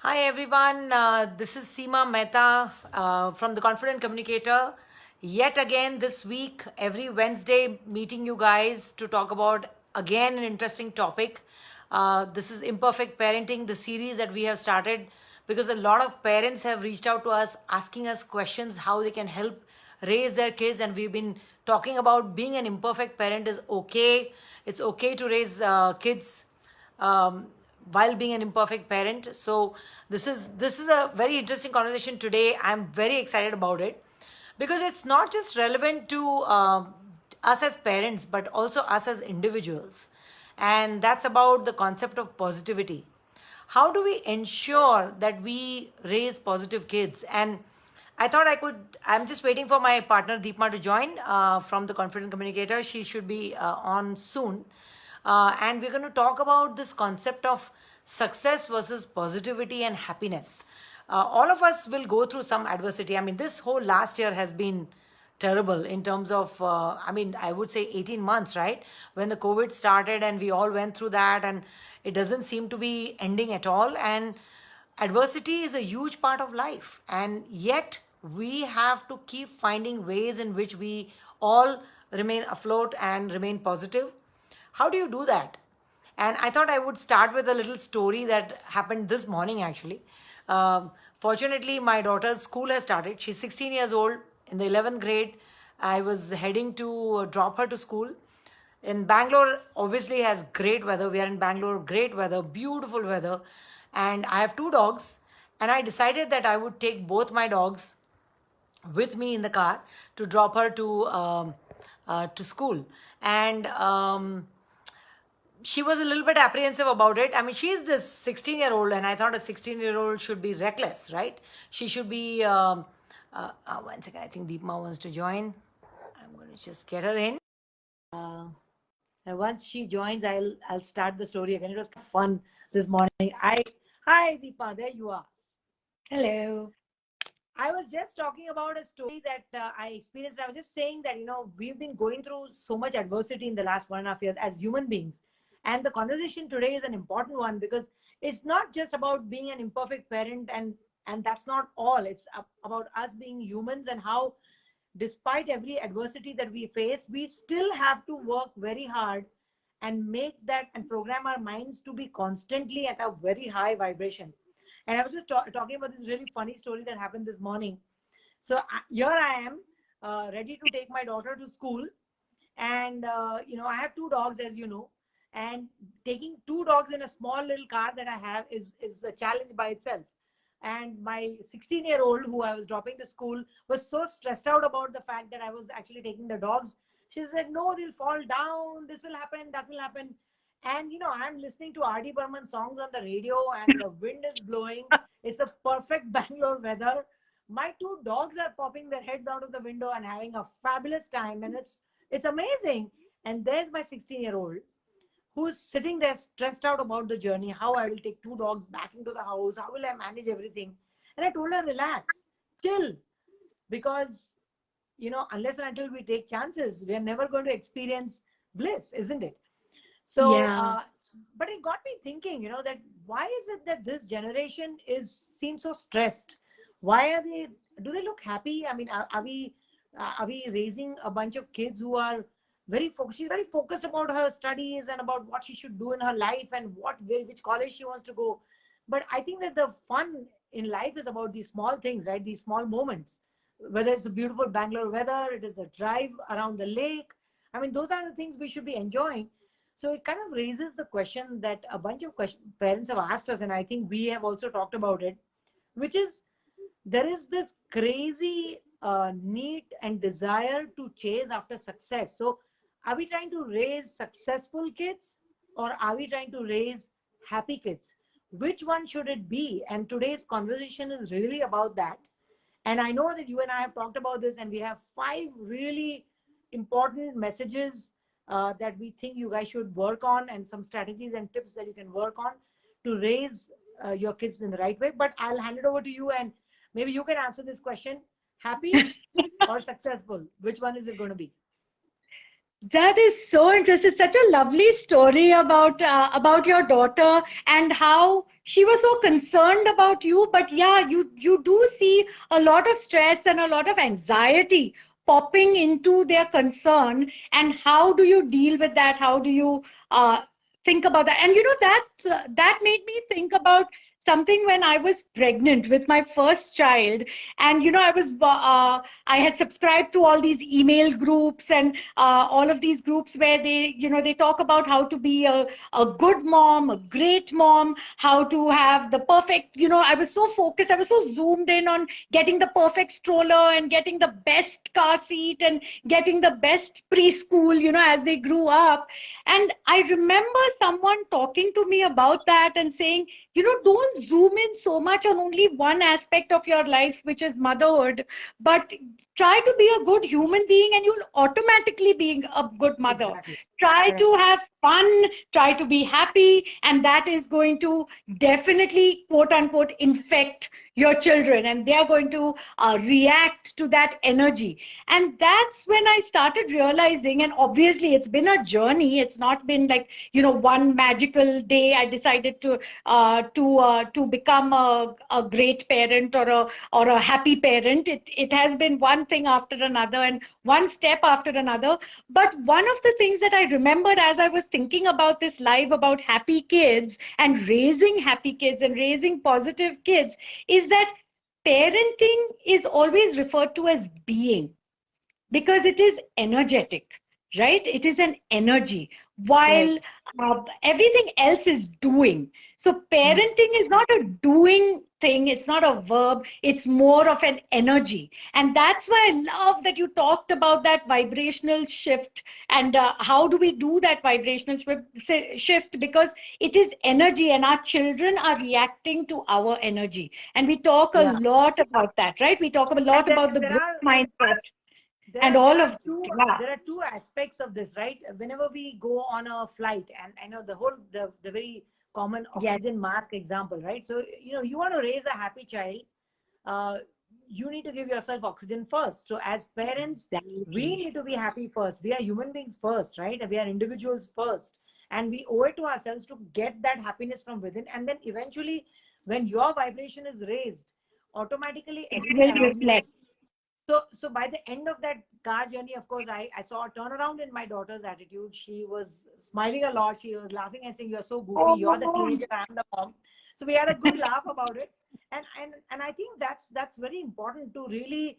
Hi everyone, this is Sima Mehta from The Confident Communicator. Yet again this week, every Wednesday, meeting you guys to talk about again an interesting topic. This is Imperfect Parenting, the series that we have started because a lot of parents have reached out to us asking us questions how they can help raise their kids, and we've been talking about being an imperfect parent is okay. It's okay to raise kids um, while being an imperfect parent. So this is a very interesting conversation today. I'm very excited about it because it's not just relevant to us as parents but also us as individuals, and that's about the concept of positivity. How do we ensure that we raise positive kids? And I thought I'm just waiting for my partner Deepma to join from the Confident Communicator. She should be on soon. And we're going to talk about this concept of success versus positivity and happiness. All of us will go through some adversity. I mean, this whole last year has been terrible in terms of, I would say 18 months, right? When the COVID started and we all went through that, and it doesn't seem to be ending at all. And adversity is a huge part of life. And yet, we have to keep finding ways in which we all remain afloat and remain positive. How do you do that? And I thought I would start with a little story that happened this morning actually. Fortunately, my daughter's school has started. She's 16 years old in the 11th grade. I was heading to drop her to school. In Bangalore, obviously, has great weather. We are in Bangalore, great weather, beautiful weather. And I have two dogs. And I decided that I would take both my dogs with me in the car to drop her to school. And she was a little bit apprehensive about it. I mean, she's this 16-year-old, and I thought a 16-year-old should be reckless, right? She should be. One second, I think Deepma wants to join. I'm going to just get her in. And once she joins, I'll start the story again. It was fun this morning. Hi Deepa, there you are. Hello. I was just talking about a story that I experienced. I was just saying that, we've been going through so much adversity in the last 1.5 years as human beings. And the conversation today is an important one because it's not just about being an imperfect parent, and that's not all. It's about us being humans and how, despite every adversity that we face, we still have to work very hard and make that and program our minds to be constantly at a very high vibration. And I was just talking about this really funny story that happened this morning. So here I am, ready to take my daughter to school. And, I have two dogs, as you know. And taking two dogs in a small little car that I have is a challenge by itself. And my 16-year-old, who I was dropping to school, was so stressed out about the fact that I was actually taking the dogs. She said, no, they'll fall down, this will happen, that will happen. And I'm listening to R.D. Burman songs on the radio, and the wind is blowing. It's a perfect Bangalore weather. My two dogs are popping their heads out of the window and having a fabulous time, and it's amazing. And there's my 16-year-old who's sitting there stressed out about the journey, how I will take two dogs back into the house, how will I manage everything. And I told her, relax, chill, because unless and until we take chances, we are never going to experience bliss, isn't it? So Yeah. but it got me thinking, that why is it that this generation is seems so stressed? Why are they Do they look happy? I mean, are we raising a bunch of kids who are very focused? She's very focused about her studies and about what she should do in her life and which college she wants to go. But I think that the fun in life is about these small things, right? These small moments, whether it's a beautiful Bangalore weather, it is the drive around the lake. I mean, those are the things we should be enjoying. So it kind of raises the question that a bunch of parents have asked us, and I think we have also talked about it, which is there is this crazy need and desire to chase after success. So are we trying to raise successful kids, or are we trying to raise happy kids? Which one should it be? And today's conversation is really about that. And I know that you and I have talked about this, and we have 5 really important messages that we think you guys should work on, and some strategies and tips that you can work on to raise your kids in the right way. But I'll hand it over to you, and maybe you can answer this question: happy or successful? Which one is it going to be? That is so interesting. Such a lovely story about your daughter and how she was so concerned about you. But yeah, you do see a lot of stress and a lot of anxiety popping into their concern. And how do you deal with that? How do you uh, think about that? And that made me think about something when I was pregnant with my first child. And I had subscribed to all these email groups and all of these groups where they talk about how to be a good mom, a great mom, how to have the perfect, I was so focused, I was so zoomed in on getting the perfect stroller and getting the best car seat and getting the best preschool, as they grew up. And I remember someone talking to me about that and saying, don't zoom in so much on only one aspect of your life, which is motherhood, but try to be a good human being and you'll automatically be a good mother. Exactly. Try Correct. to have fun, try to be happy, and that is going to definitely, quote unquote, infect your children, and they are going to react to that energy. And that's when I started realizing, and obviously it's been a journey, it's not been like, one magical day I decided to become a great parent or a happy parent. It has been one thing after another and one step after another. But one of the things that I remembered as I was thinking about this live about happy kids and raising happy kids and raising positive kids is that parenting is always referred to as being, because it is energetic, right? It is an energy, while Correct. everything else is doing. So Hmm. parenting is not a doing thing, it's not a verb, it's more of an energy. And that's why I love that you talked about that vibrational shift. And how do we do that vibrational shift? Because it is energy, and our children are reacting to our energy. And we talk a Yeah. lot about that, right? We talk a And lot about the there growth are mindset there and are there all are of two yeah. there are two aspects of this, right? Whenever we go on a flight, and I know the very common Yes, oxygen mask example, right? So you want to raise a happy child, uh, you need to give yourself oxygen first. So as parents, we exactly. need to be happy first. We are human beings first, right? We are individuals first, and we owe it to ourselves to get that happiness from within. And then eventually, when your vibration is raised, automatically It everything will around you. reflect. So by the end of that car journey, of course, I saw a turnaround in my daughter's attitude. She was smiling a lot. She was laughing and saying, "You're so goofy. You're the Oh, teenager. I'm the mom." So we had a good laugh about it. And I think that's very important to really,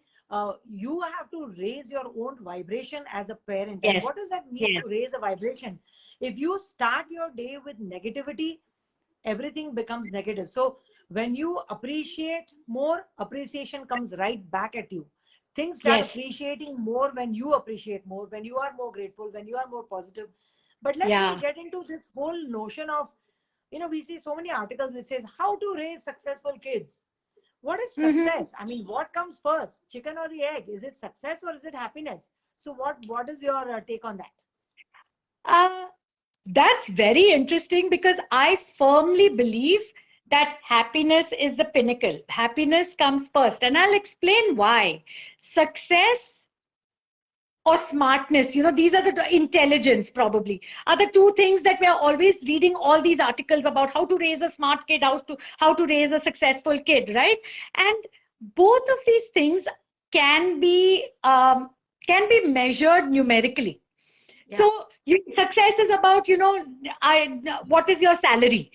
you have to raise your own vibration as a parent. And yes, what does that mean yes, to raise a vibration? If you start your day with negativity, everything becomes negative. So when you appreciate more, appreciation comes right back at you. Things start yes, appreciating more when you appreciate more, when you are more grateful, when you are more positive. But let's really yeah. get into this whole notion of, we see so many articles which says how to raise successful kids. What is Hmm. success? I mean, what comes first, chicken or the egg? Is it success or is it happiness? So what is your take on that? Uh, that's very interesting because I firmly believe that happiness is the pinnacle. Happiness comes first, and I'll explain why. Success or smartness, these are the intelligence probably are the two things that we are always reading all these articles about how to raise a smart kid, how to raise a successful kid, right? And both of these things can be um, can be measured numerically. Yeah. So success is about, what is your salary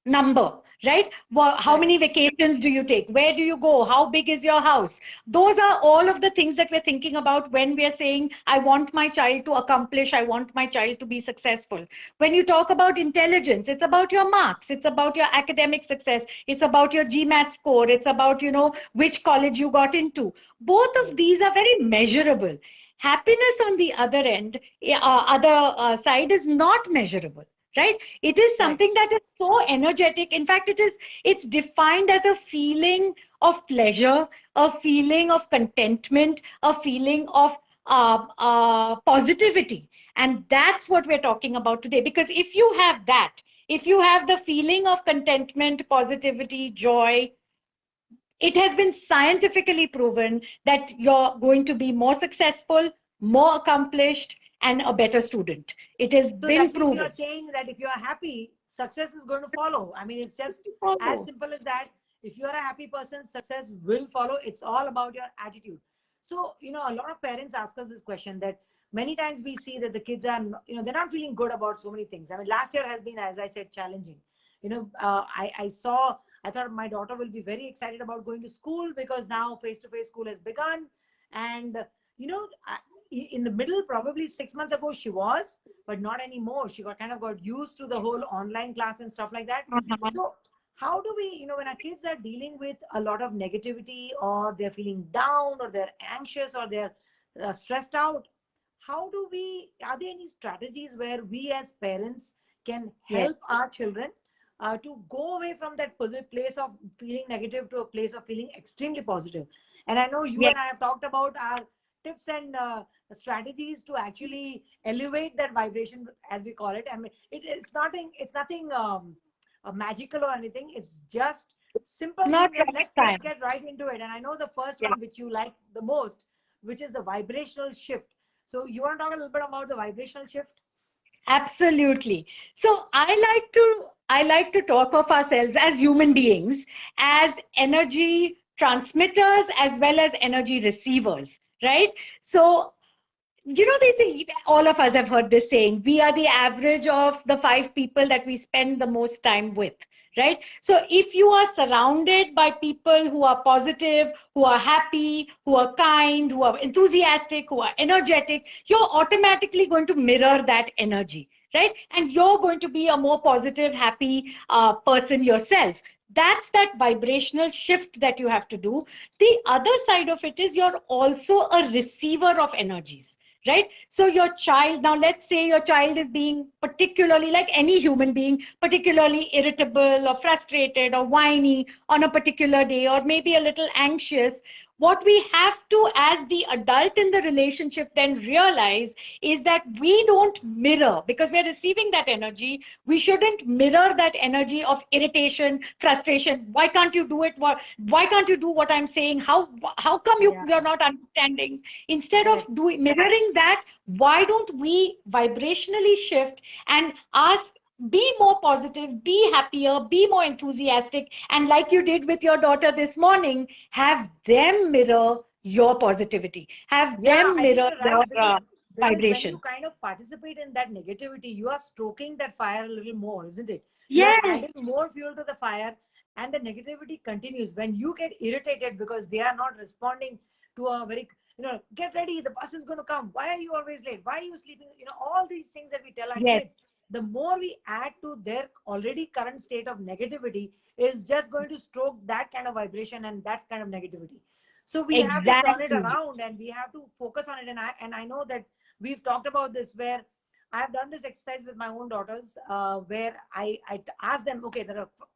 number, right? How Correct. many vacations do you take? Where do you go? How big is your house? Those are all of the things that we're thinking about when we're saying, I want my child to accomplish, I want my child to be successful. When you talk about intelligence, it's about your marks, it's about your academic success, it's about your GMAT score, it's about, which college you got into. Both of Correct. these are very measurable. Happiness on the other end, other side is not measurable, right? It is something Correct. that is so energetic. In fact, it's defined as a feeling of pleasure, a feeling of contentment, a feeling of positivity. And that's what we're talking about today. Because if you have that, if you have the feeling of contentment, positivity, joy, it has been scientifically proven that you're going to be more successful, more accomplished, and a better student. It has So been that means you're proven. saying that if you're happy, success is going to follow. I mean, it's just as Follow. simple as that. If you're a happy person, success will follow. It's all about your attitude. So, a lot of parents ask us this question that many times we see that the kids are, they're not feeling good about so many things. I mean, last year has been, as I said, challenging. I thought my daughter will be very excited about going to school because now face-to-face school has begun. And, you know, in the middle, probably 6 months ago, she was, but not anymore. She got used to the whole online class and stuff like that. Uh-huh. So how do we, when our kids are dealing with a lot of negativity, or they're feeling down, or they're anxious, or they're stressed out, how do we, are there any strategies where we as parents can Yes. help our children to go away from that place of feeling negative to a place of feeling extremely positive? And I know you Yes. and I have talked about our tips and strategies to actually elevate that vibration, as we call it. I mean, it's nothing magical or anything. It's just simple Not things, and rocket let's science. get right into it. And I know the first Yeah. one which you like the most, which is the vibrational shift. So you want to talk a little bit about the vibrational shift? Absolutely. So I like to talk of ourselves as human beings as energy transmitters as well as energy receivers, right? So they say, all of us have heard this saying, we are the average of the five people that we spend the most time with, right? So if you are surrounded by people who are positive, who are happy, who are kind, who are enthusiastic, who are energetic, you're automatically going to mirror that energy, right? And you're going to be a more positive, happy person yourself. That's that vibrational shift that you have to do. The other side of it is you're also a receiver of energies, right? So your child, now let's say your child is being particularly, like any human being, particularly irritable or frustrated or whiny on a particular day, or maybe a little anxious. What we have to, as the adult in the relationship, then realize is that we don't mirror, because we're receiving that energy. We shouldn't mirror that energy of irritation, frustration. Why can't you do it? Why can't you do what I'm saying? How come Yeah, you're not understanding? Instead of correct. doing mirroring that, why don't we vibrationally shift and ask, be more positive, be happier, be more enthusiastic, and like you did with your daughter this morning, have them mirror your positivity, have Yeah, them I think mirror you're your right, because when you vibration. kind of participate in that negativity, you are stoking that fire a little more, isn't it? You are Yes, adding more fuel to the fire, and the negativity continues. When you get irritated because they are not responding to a very, get ready, the bus is going to come. Why are you always late? Why are you sleeping? All these things that we tell our yes, kids, the more we add to their already current state of negativity, is just going to stoke that kind of vibration and that kind of negativity. So we have to turn it exactly. around, and we have to focus on it. And I know that we've talked about this, where I've done this exercise with my own daughters, where I ask them, okay,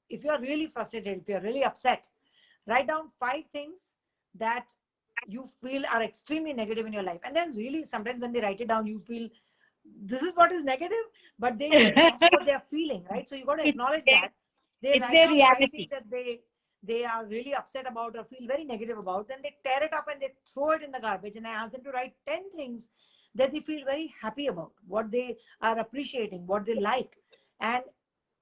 if you're really frustrated, if you're really upset, write down 5 things that you feel are extremely negative in your life. And then really sometimes when they write it down, you feel this is what is negative, but they tell you that's what they're feeling, right? So you got to it's acknowledge their, that. They it's write their down 5 things reality. that they are really upset about or feel very negative about. Then they tear it up and they throw it in the garbage. And I ask them to write 10 things that they feel very happy about, what they are appreciating, what they like. And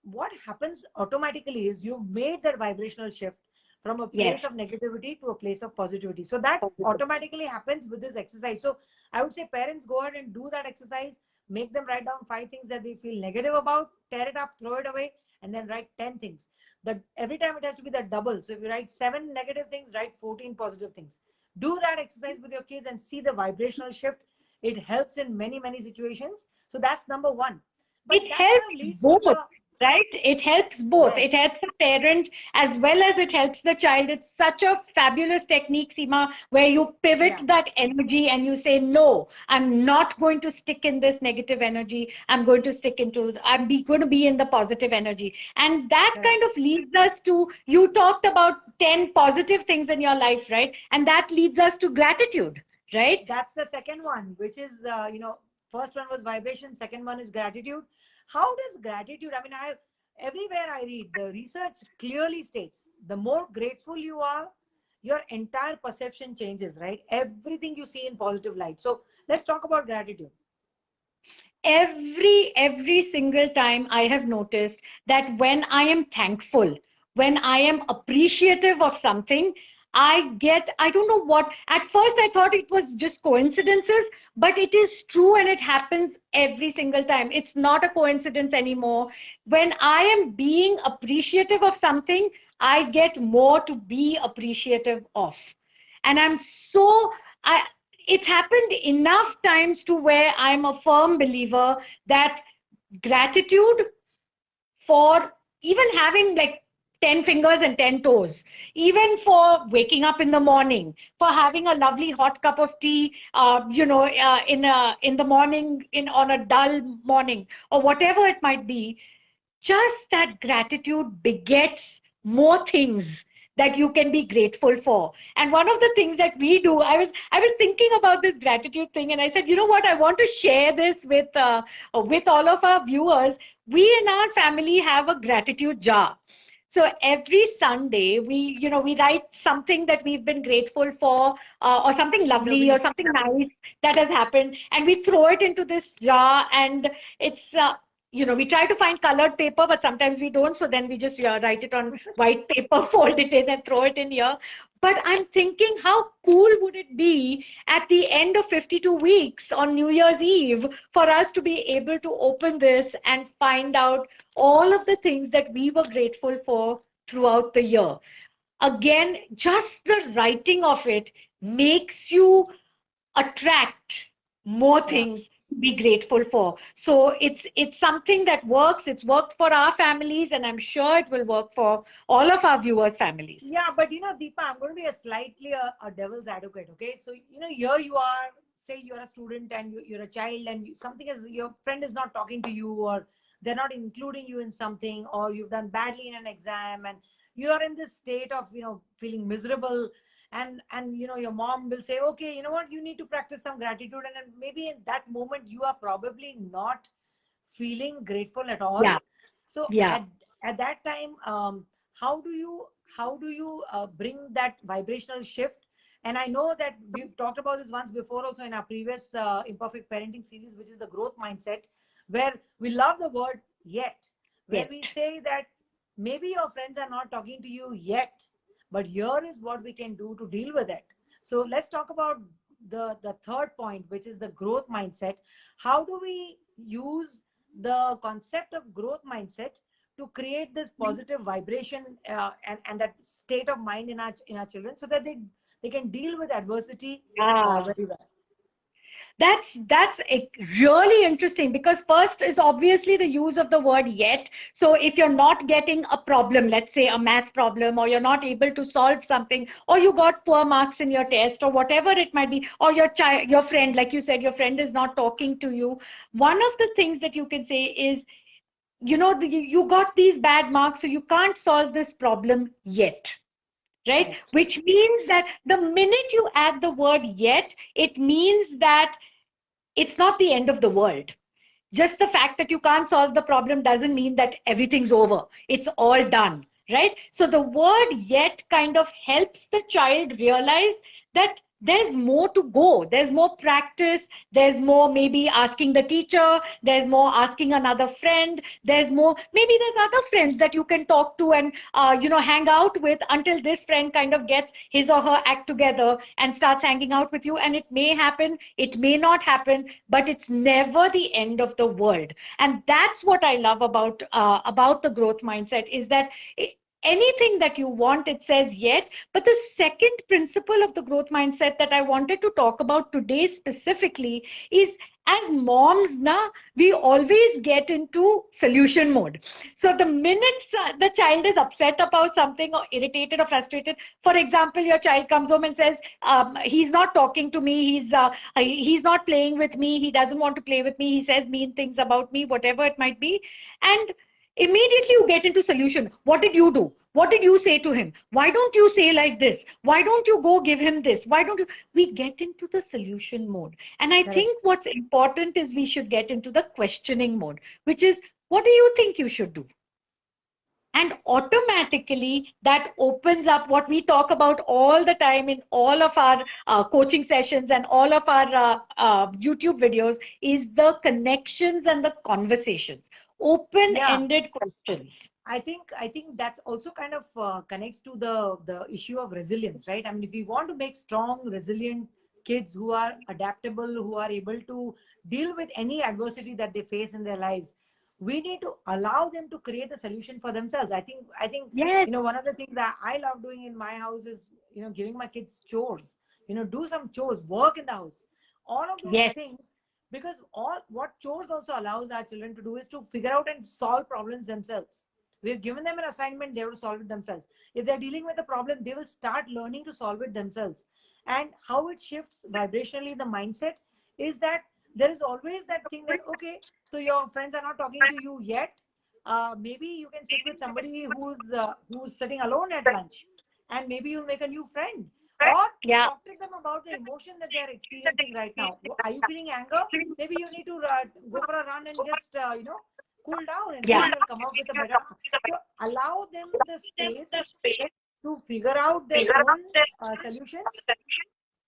what happens automatically is you've made that vibrational shift from a Yes. place of negativity to a place of positivity. So that automatically happens with this exercise. So I would say parents, go ahead and do that exercise. Make them write down 5 things that they feel negative about, tear it up, throw it away, and then write 10 things. That every time it has to be the double. So if you write 7 negative things, write 14 positive things. Do that exercise with your kids and see the vibrational shift. It helps in many, many situations. So that's number one. But It that kind helps of leads to both, the right? It helps both. It yes. helps the parent as well as it helps the child. It's such a fabulous technique, Seema, where you pivot Yeah, that energy and you say, no, I'm not going to stick in this negative energy. Going to be in the positive energy. And that correct. kind of leads us to, you talked about 10 positive things in your life, right? And that leads us to gratitude, right? That's the second one, which is, first one was vibration, second one is gratitude. How does gratitude, I mean, everywhere I read, the research clearly states the more grateful you are, your entire perception changes, right? Everything you see in positive light. So let's talk about gratitude. every single time I have noticed that when I am thankful, when I am appreciative of something, I don't know what, at first I thought it was just coincidences, but it is true and it happens every single time. It's not a coincidence anymore. When I am being appreciative of something, I get more to be appreciative of. And I'm so, I, it's happened enough times to where I'm a firm believer that gratitude for even having like 10 fingers and 10 toes, even for waking up in the morning, for having a lovely hot cup of tea, in the morning, on a dull morning, or whatever it might be. Just that gratitude begets more things that you can be grateful for. And one of the things that we do, I was thinking about this gratitude thing, and I said, you know what, I want to share this with all of our viewers. We in our family have a gratitude jar. So every Sunday, we write something that we've been grateful for, or something In the lovely, or week. something nice that has happened, and we throw it into this jar. And we try to find colored paper, but sometimes we don't. So then we just write it on white paper, fold it in, and throw it in here. But I'm thinking, how cool would it be at the end of 52 weeks on New Year's Eve for us to be able to open this and find out all of the things that we were grateful for throughout the year. Again, just the writing of it makes you attract more Yeah. things to be grateful for. So it's something that works. It's worked for our families, and I'm sure it will work for all of our viewers' families. Yeah, but Deepa, I'm going to be a slightly a devil's advocate. Okay, so here you are. Say you're a student and you're a child, and something is your friend is not talking to you, or they're not including you in something, or you've done badly in an exam, and you are in this state of feeling miserable, and your mom will say, okay, you know what, you need to practice some gratitude, and then maybe in that moment you are probably not feeling grateful at all. Yeah, So yeah, at that time, how do you bring that vibrational shift? And I know that we've talked about this once before also in our previous Imperfect Parenting series, which is the growth mindset, where we love the word yet, where yes. we say that maybe your friends are not talking to you yet, but here is what we can do to deal with it. So let's talk about the third point, which is the growth mindset. How do we use the concept of growth mindset to create this positive vibration, and that state of mind in our children, so that they can deal with adversity Yeah. very well? That's really interesting, because first is obviously the use of the word yet. So if you're not getting a problem, let's say a math problem, or you're not able to solve something, or you got poor marks in your test, or whatever it might be, or your friend, like you said, your friend is not talking to you. One of the things that you can say is, you got these bad marks, so you can't solve this problem yet. Right? Correct. Which means that the minute you add the word yet, it means that it's not the end of the world. Just the fact that you can't solve the problem doesn't mean that everything's over. It's all done, right? So the word yet kind of helps the child realize that there's more to go. There's more practice. There's more maybe asking the teacher. There's more asking another friend. There's other friends that you can talk to and, hang out with until this friend kind of gets his or her act together and starts hanging out with you. And it may happen, it may not happen, but it's never the end of the world. And that's what I love about the growth mindset, is that anything that you want, it says yet. But the second principle of the growth mindset that I wanted to talk about today specifically is, as moms now, we always get into solution mode. So the minute the child is upset about something, or irritated or frustrated, for example, your child comes home and says, he's not talking to me, he's not playing with me, he doesn't want to play with me, he says mean things about me, whatever it might be. And immediately you get into solution. What did you do? What did you say to him? Why don't you say like this? Why don't you go give him this? Why don't you? We get into the solution mode. And I Correct. think what's important is we should get into the questioning mode, which is, what do you think you should do? And automatically that opens up what we talk about all the time in all of our coaching sessions and all of our YouTube videos is the connections and the conversations, Yeah. open-ended questions. I think that's also kind of connects to the issue of resilience, right? I mean, if we want to make strong, resilient kids who are adaptable, who are able to deal with any adversity that they face in their lives, we need to allow them to create a solution for themselves. I think Yes, one of the things that I love doing in my house is giving my kids chores. Do some chores, work in the house, all of those yes, things, because all what chores also allows our children to do is to figure out and solve problems themselves. We've given them an assignment, they will solve it themselves. If they're dealing with a problem, they will start learning to solve it themselves. And how it shifts vibrationally the mindset is that there is always that thing that, okay, so your friends are not talking to you yet. Maybe you can sit with somebody who's sitting alone at lunch, and maybe you'll make a new friend. Or yeah, talk to them about the emotion that they're experiencing right now. Are you feeling anger? Maybe you need to go for a run and just cool down, and yeah. then you'll come up with a better. So allow them the space to figure out their own solutions,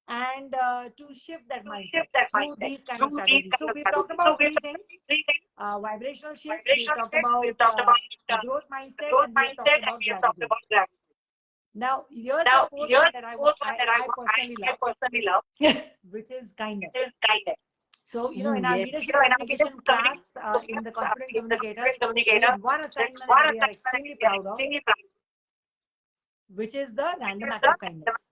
and to shift that mindset through these kind of strategies. So we've talked about three things: vibrational shift, we've talked about a growth mindset, and we've talked about gratitude. Now here's the fourth one that I personally love, which is kindness. So, in our Yes. leadership communication class, in the Confident Communicator, there's one assignment that we are extremely proud of, which is the random act of kindness.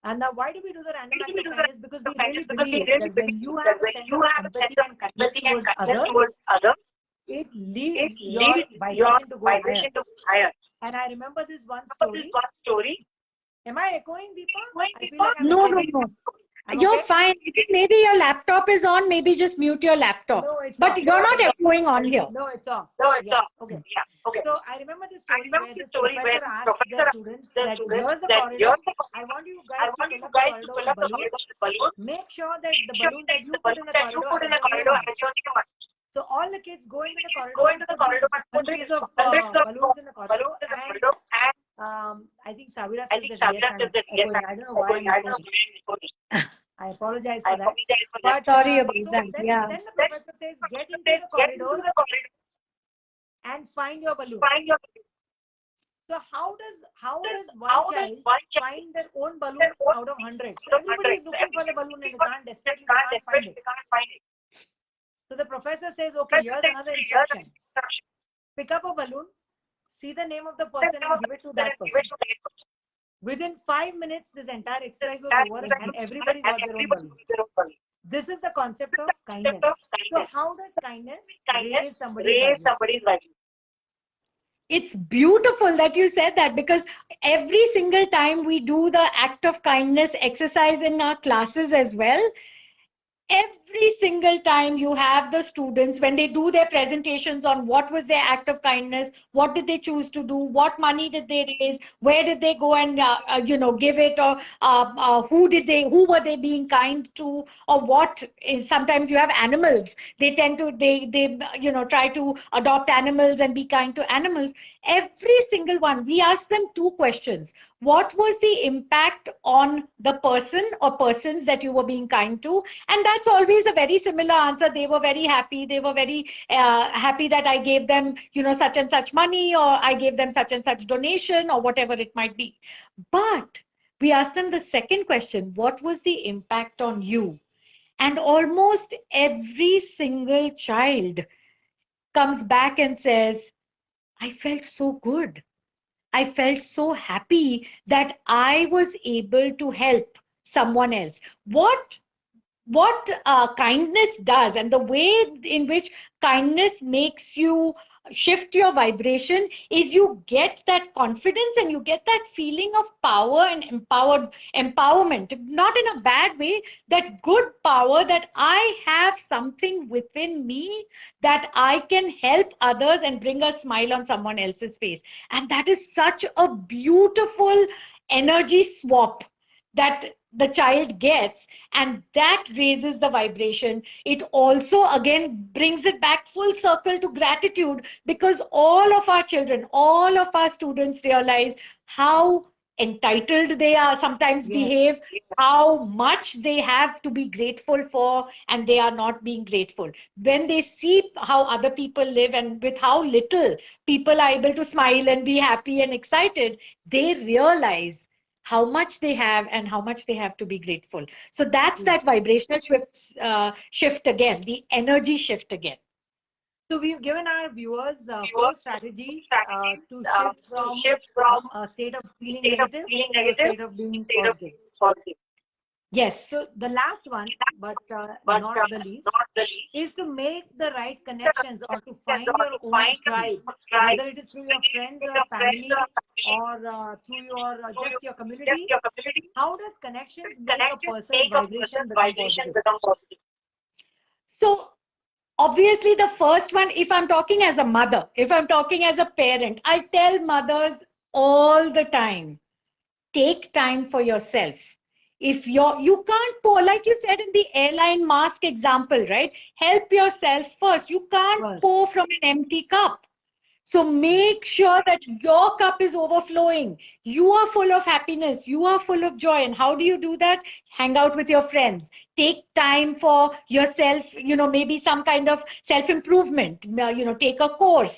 And now, why do we do the random act of kindness? Because we really believe that when you have a sense of empathy and kindness towards others, it leads your vibration to go higher. And I remember this one story. Am I echoing, Deepa? I feel like I'm No, no, echoing. no. I'm You're okay? fine. Maybe your laptop is on. Maybe just mute your laptop. No, it's But off. you're not echoing on here. No, it's off. Yeah. Okay. So I remember this story where this professor asked the students that here's a corridor. I want you guys to fill up the corridor with balloons. Make sure that the balloon that you put in the corridor has your name on it. So all the kids go into the corridor and put these hundreds of balloons in the corridor. And I think Savira says that yes, I'm echoing. I don't know why I'm echoing. I apologize for that. But Sorry about so that. then, Yeah. then the professor says, get into the corridor and find your balloon. So how does one child find their own balloon out of hundreds? So everybody is looking for the balloon and they can't find it. So the professor says, okay, here's another instruction. Pick up a balloon, see the name of the person and give it to that person. Within 5 minutes, this entire exercise was over and everybody got their own balloons. This is the concept of kindness. So how does kindness raise somebody's vibration? It's beautiful that you said that, because every single time we do the act of kindness exercise in our classes as well, every single time you have the students, when they do their presentations on what was their act of kindness, what did they choose to do, what money did they raise, where did they go and give it, or who were they being kind to, or what is, sometimes you have animals, they tend to they try to adopt animals and be kind to animals. Every single one, we ask them two questions: what was the impact on the person or persons that you were being kind to? And that's always a very similar answer: they were very happy, they were very happy that I gave them such and such money, or I gave them such and such donation, or whatever it might be. But we asked them the second question: what was the impact on you? And almost every single child comes back and says, I felt so good, I felt so happy that I was able to help someone else. What kindness does, and the way in which kindness makes you shift your vibration, is you get that confidence and you get that feeling of power and empowerment, not in a bad way, that good power, that I have something within me that I can help others and bring a smile on someone else's face. And that is such a beautiful energy swap that the child gets, and that raises the vibration. It also again brings it back full circle to gratitude, because all of our children, all of our students realize how entitled they are sometimes Yes. behave, how much they have to be grateful for, and they are not being grateful. When they see how other people live and with how little people are able to smile and be happy and excited, they realize how much they have and how much they have to be grateful. So that's True. that vibrational shift again, the energy shift again. So we've given our viewers 4 strategies to shift from a state of feeling negative to a state of being positive. Yes. So the last one, but not the least, is to make the right connections or to find your own tribe, whether it is through your friends or family or through your just your community. How does connections make a person's vibration become positive? So obviously, the first one, if I'm talking as a mother, if I'm talking as a parent, I tell mothers all the time, take time for yourself. If you can't pour, like you said in the airline mask example, right? Help yourself first. You can't First, pour from an empty cup. So yes, make sure that your cup is overflowing. You are full of happiness. You are full of joy. And how do you do that? Hang out with your friends. Take time for yourself, maybe some kind of self improvement, take a course,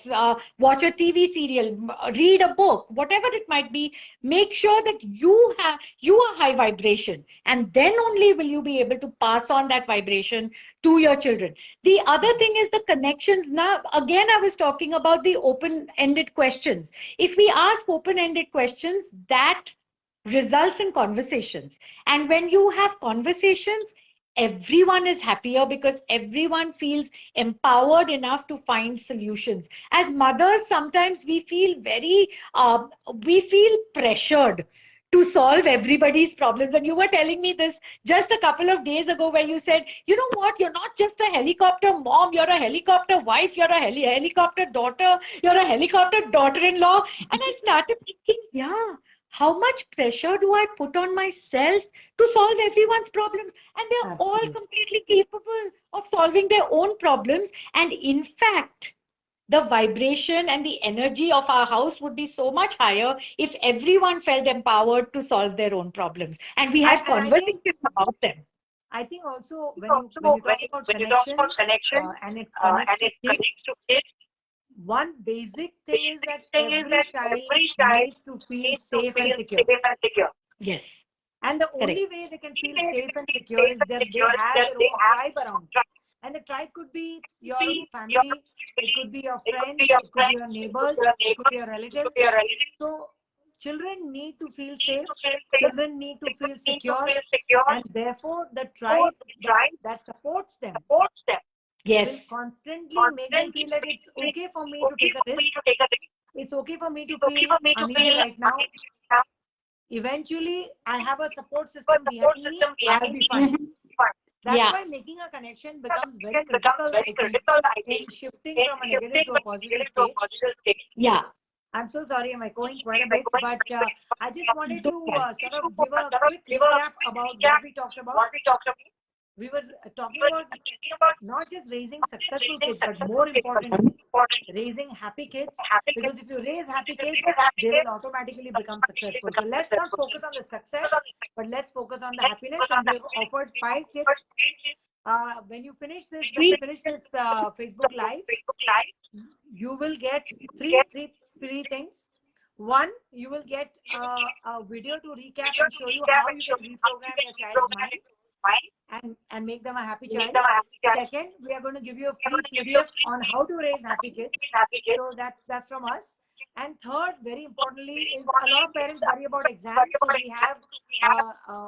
watch a TV serial, read a book, whatever it might be. Make sure that you are high vibration. And then only will you be able to pass on that vibration to your children. The other thing is the connections. Now, again, I was talking about the open-ended questions. If we ask open-ended questions, that results in conversations. And when you have conversations, everyone is happier because everyone feels empowered enough to find solutions. As mothers, sometimes we feel pressured to solve everybody's problems. And you were telling me this just a couple of days ago, where you said, you know what, you're not just a helicopter mom, you're a helicopter wife, you're a helicopter daughter, you're a helicopter daughter-in-law. And I started thinking, yeah, how much pressure do I put on myself to solve everyone's problems? And they're all absolutely. completely capable of solving their own problems. And in fact, the vibration and the energy of our house would be so much higher if everyone felt empowered to solve their own problems and we had And conversations about them. I think also when you talk about connections and it connects to kids, one basic thing is that every child needs to feel safe and secure. Yes, And the correct. only way they can feel safe and secure is that they have their own tribe around them. And the tribe could be your family, it could be your friends, it could be your neighbors, it could be your relatives. So children need to feel safe, children need to feel secure, and therefore the tribe that supports them Yes. will constantly make them feel that it's okay for me to take a risk. It's okay for me to feel uneasy right now. Eventually, I have a support system behind me. I'll be fine. Mhm. That's Yeah. why making a connection becomes very critical, I think, in shifting from a negative to a positive state. Yeah. I'm so sorry, I'm echoing quite a bit, but I just wanted Don't to worry. sort of give a quick recap about what we talked about. We were talking about not just raising successful kids, but more importantly, raising happy kids. Because if you raise happy kids, they will automatically become successful. So let's not focus on the success, but let's focus on the happiness. And we have offered 5 tips. When we finish this Facebook Live, you will get three things. One, you will get a video to recap and show you how you can reprogram your child's mind and make them a happy child. Second, we are going to give you a free PDF on how to raise happy kids. So that's from us. And third, very importantly, is a lot of parents worry about exams. So we have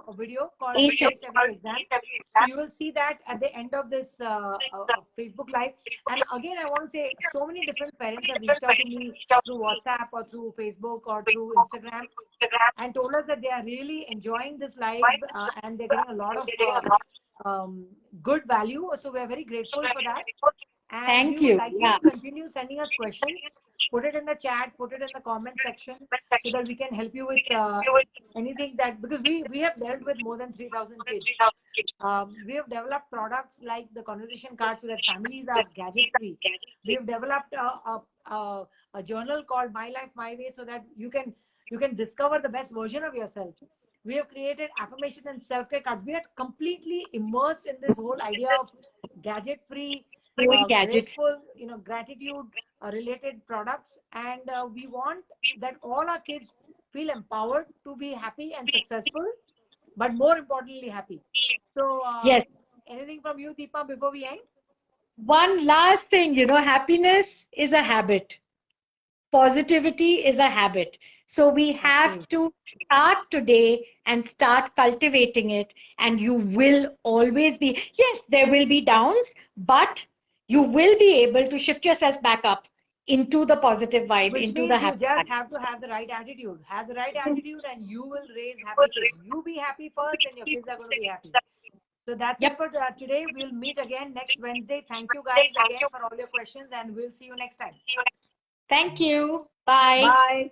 a video called Ace Every Exam. So you will see that at the end of this Facebook Live. And again, I want to say so many different parents have reached out to me through WhatsApp or through Facebook or through Instagram and told us that they are really enjoying this live and they're getting a lot of good value. So we're very grateful for that. And Thank we would you. like you Yeah. to continue sending us questions. Put it in the chat, put it in the comment section so that we can help you with anything that, because we have dealt with more than 3,000 kids. We have developed products like the conversation card so that families are gadget free. We have developed a journal called My Life My Way so that you can discover the best version of yourself. We have created affirmation and self-care cards. We are completely immersed in this whole idea of gadget free, Free gadgets. grateful, gratitude related products. And we want that all our kids feel empowered to be happy and successful, but more importantly, happy. So, Yes. anything from you, Deepa, before we end? One last thing, happiness is a habit. Positivity is a habit. So we have Absolutely. to start today and start cultivating it. And you will always be, yes, there will be downs, but you will be able to shift yourself back up into the positive vibe, Which into the means you happy just vibe. have to have the right attitude. Have the right attitude, and you will raise happy kids. You be happy first, and your kids are going to be happy. So that's it Yep. for today. We'll meet again next Wednesday. Thank you guys again for all your questions, and we'll see you next time. Thank you. Bye. Bye.